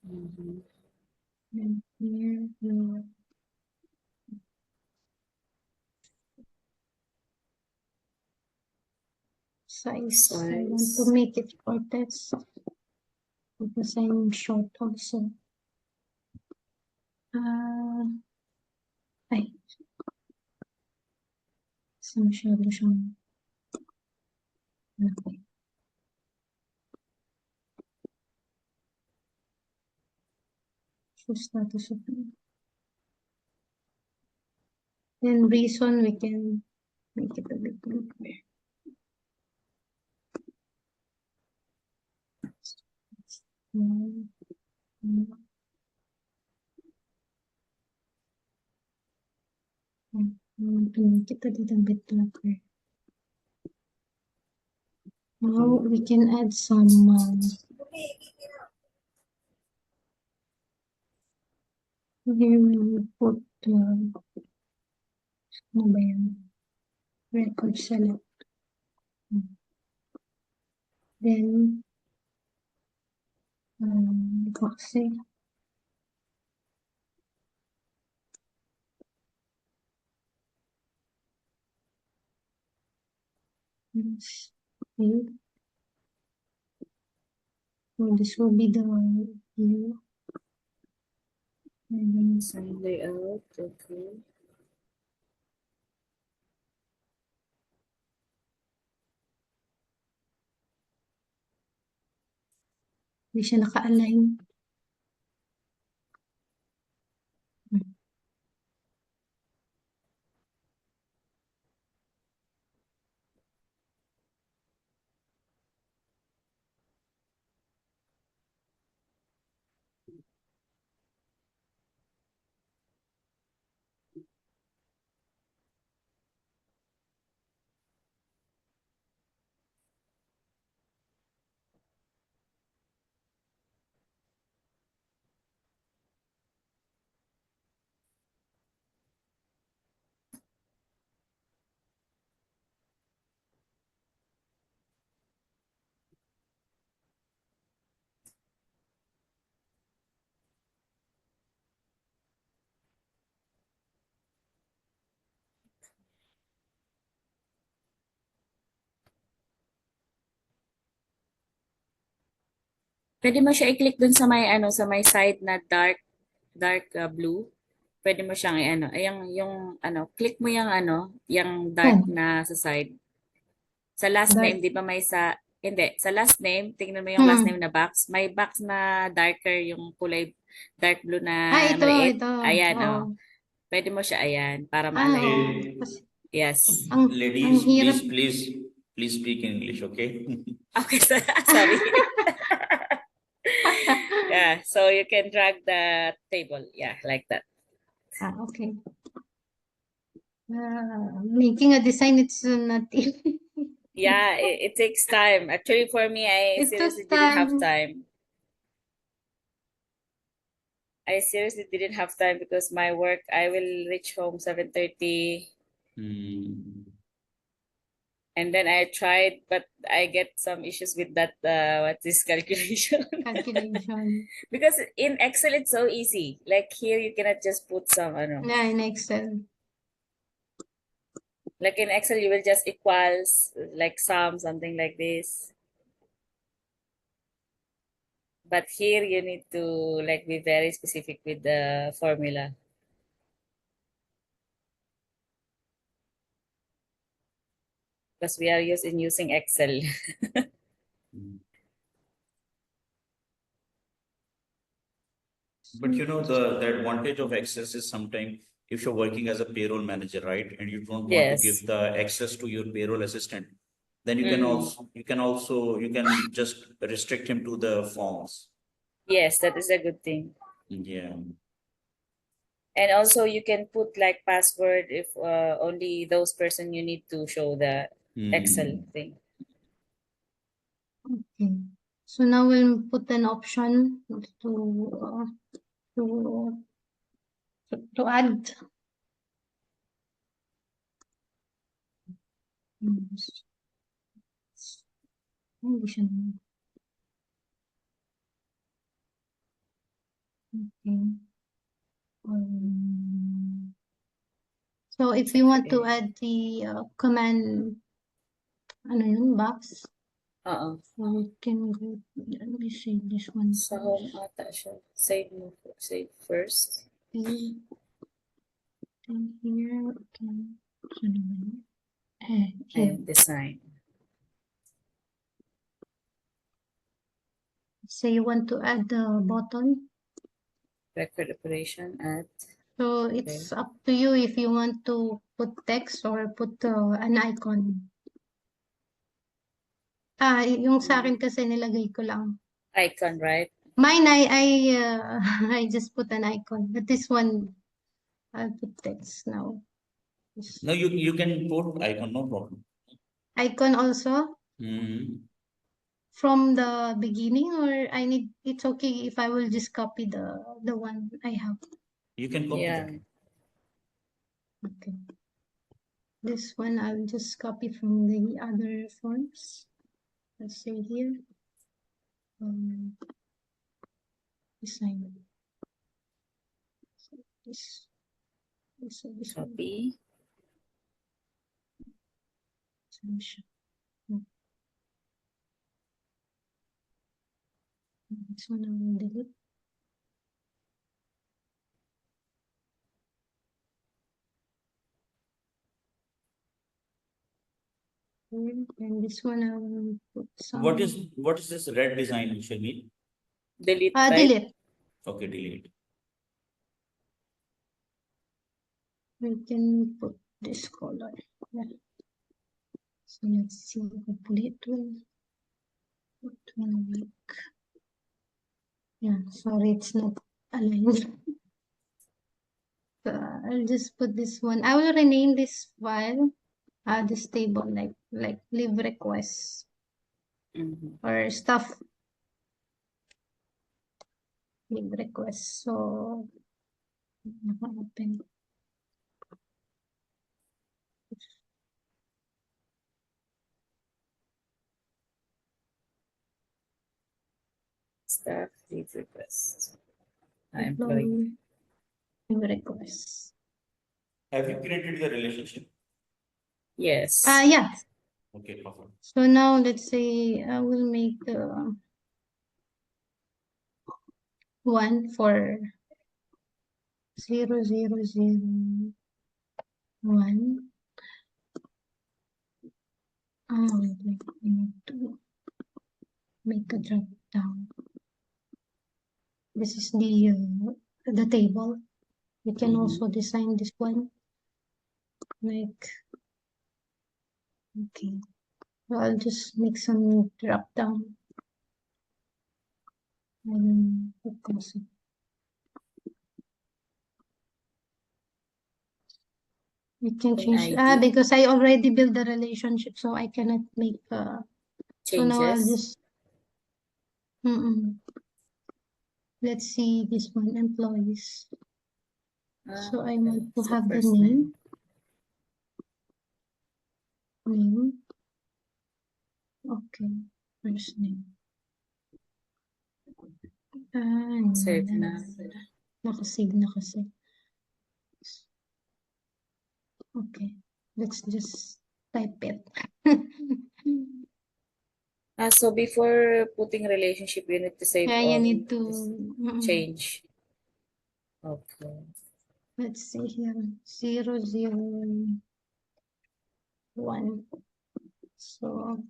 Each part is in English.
Mhm. And here, your size. I want to Size. make it shortest because I'm short also. Ay, kasi masyado siyang malaki. So status of then reason we can make it a bit bigger. To make it a little bit darker. Now we can add some here we will put ano ba yan? Record select. Then proxy. Yes. Okay. So this will be the view. And then Sign layout. Okay. hindi siya naka-align. Pwede mo siya i-click dun sa may ano, sa may side na dark blue. Pwede mo siyang i-ano, ay yung ano, click mo yung ano, yung dark Yan. na sa side. Sa last Dark. name, di ba may hindi, sa last name, tingnan mo yung last name na box. May box na darker, yung kulay dark blue na Ito, maliit. ito. Ayan, Oo. oh. Pwede mo siya, ayan, para Oo. ma-align. Kasi Yes. ang Ladies, hirap. please speak English, okay? Okay, sorry. Yeah, so you can drag the table. Yeah, like that. Okay. Making a design, it's not easy. Yeah, it takes time. Actually, for me, I It seriously took didn't have time. time. I seriously didn't have time because my work, I will reach home 7:30, and then I tried, but I get some issues with that, what's this calculation? Calculation. Because in Excel, it's so easy. Like here, you cannot just put some, I don't know. Yeah, in Excel. Like in Excel, you will just equals, like sum, something like this. But here you need to like be very specific with the formula. Because we are using Excel. But you know, the advantage of access is sometimes if you're working as a payroll manager, right? And you don't want to give Yes. the access to your payroll assistant, then you Mm. can just restrict him to the forms. Yes, that is a good thing. Yeah. And also you can put like password if only those person you need to show the Excel thing. Okay. So now we'll put an option to add. Hindi siya Okay. So if you want to add the command, ano yun, box, Oo. we can go, let me see this one Sa home first. ata siya. Save first. Okay. And here, okay. So naman. Here. Ayun, design. Say you want to add the button. Record operation at So it's up to you if you want to put text or put an icon. Yung sa akin kasi nilagay ko lang. icon, right? Mine, I just put an icon. But this one, I'll put text now. No, you can put icon, no problem. Icon also Mhm. from the beginning, or it's okay if I will just copy the one I have. You can copy Yeah. that. Okay. This one I'll just copy from the other forms. Let's say here. Design. So this one. Copy. Solution. This one I will delete. Here, and this one I will put some. What is this red design, Shamil? Delete, right? Delete. Okay, delete. We can put this color. Yeah. So let's see. Hopefully it will work. Yeah, sorry, it's not aligned. So I'll just put this one. I will rename this file, this table like leave requests Mhm. or stuff. Leave requests. So open. Staff leave request. Employee. Leave requests. Have you created the relationship? Yes. Yeah. Okay, perfect. So now let's say I will make one for 0001. Wait, I need to make a drop down. This is the table. We can also design this one. Like, okay. So I'll just make some drop down. And focus it. We can change ID. because I already built the relationship, so I cannot make so now I'll Changes. just let's see this one, employees. So I want to So have the first name. Name. Okay, first name. Save na. Nakasave na kasi. Okay, let's just type it. So before putting relationship, you need to save Yeah, all. you need to change. Okay. Let's see here. 001. So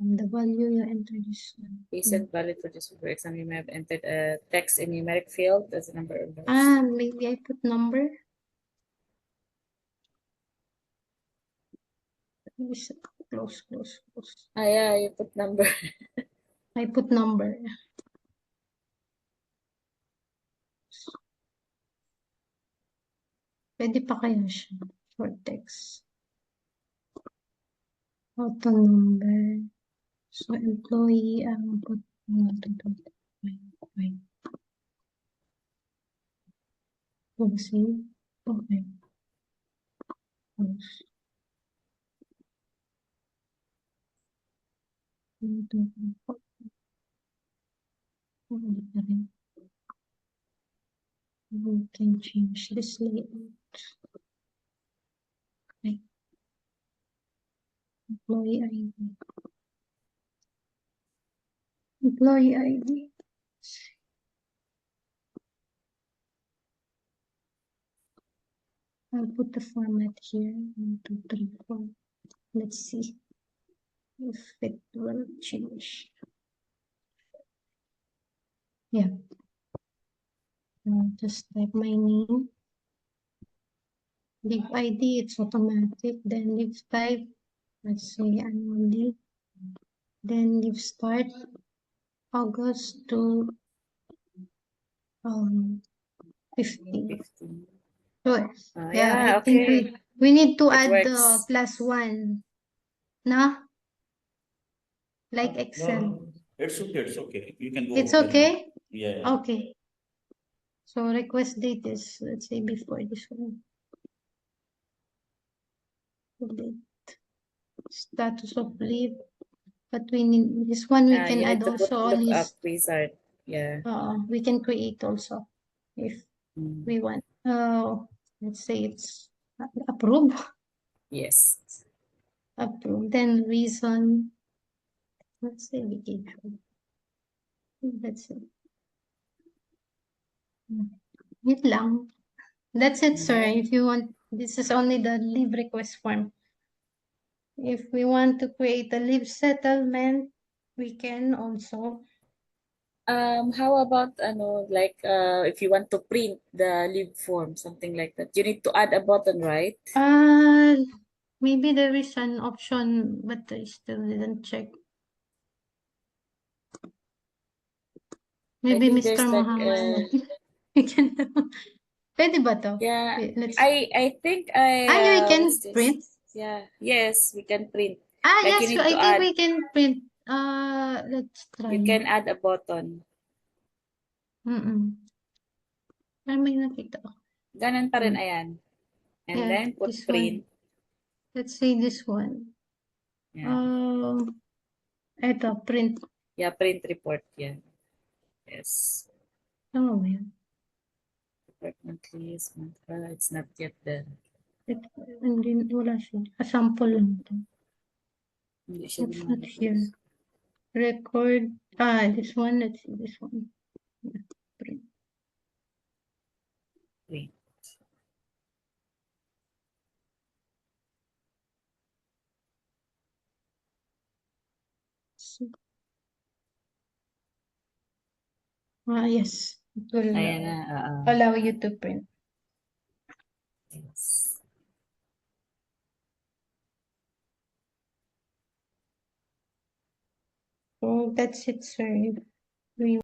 the value you enter this one. Is it valid for this? For example, you may have entered a text in numeric field as a number of nodes. Maybe I put number. Close. Yeah, you put number. I put number. Pwede pa kaya siya for text. Auto number. So employee, put 1, 2, 3, 5. Save. Okay. Close. 1, 2, 3, 4. Hindi pa rin. We can change this layout. Okay. Employee ID. Employee ID. I'll put the format here. 1, 2, 3, 4. Let's see if it will change. Yeah. I'll just type my name. Leave ID, it's automatic. Then leave type, let's say annual leave. Then leave start, August to 15. 15. So Oh, yeah, yeah, I think okay. we need to It add the works. +1. No? Like Excel. No, it's okay. You can go. It's ahead. okay? Yeah. Okay. So request date is, let's say, before this one. Date. Status of leave. But we need this one, we can You add need to put also all lookup these. wizard. Yeah. We can create also if Mm. we want. Let's say it's approve. Yes. Approve. Then reason. Let's say vacation. That's it. Yun lang. That's it, sir. Okay. If you want, this is only the leave request form. If we want to create a leave settlement, we can also. How about like if you want to print the leave form, something like that, you need to add a button, right? Maybe there is an option, but I still didn't check. Maybe think Mr. there's like Muhammad. We can. Pwede ba to? yeah, Wait, let's. I think We can what's this? print. Yeah, yes, we can print. Like you Yes, need I to think add, we can print. Let's try. you can add a button. May nakita ako. Ganun pa rin, ayan. And Yeah, then put this print. one. Let's say this one. Yeah. Ito, print. Yeah, print report. Yeah. Yes. Tama ba yun? Department list, it's not yet there. Hindi, wala siya. Sample lang ito. Hindi siya It's not lumalabas. here. Record. This one. Let's see this one. Print. Print. Yes. It will Ayan na. allow you to print. Yes. So that's it, sir. We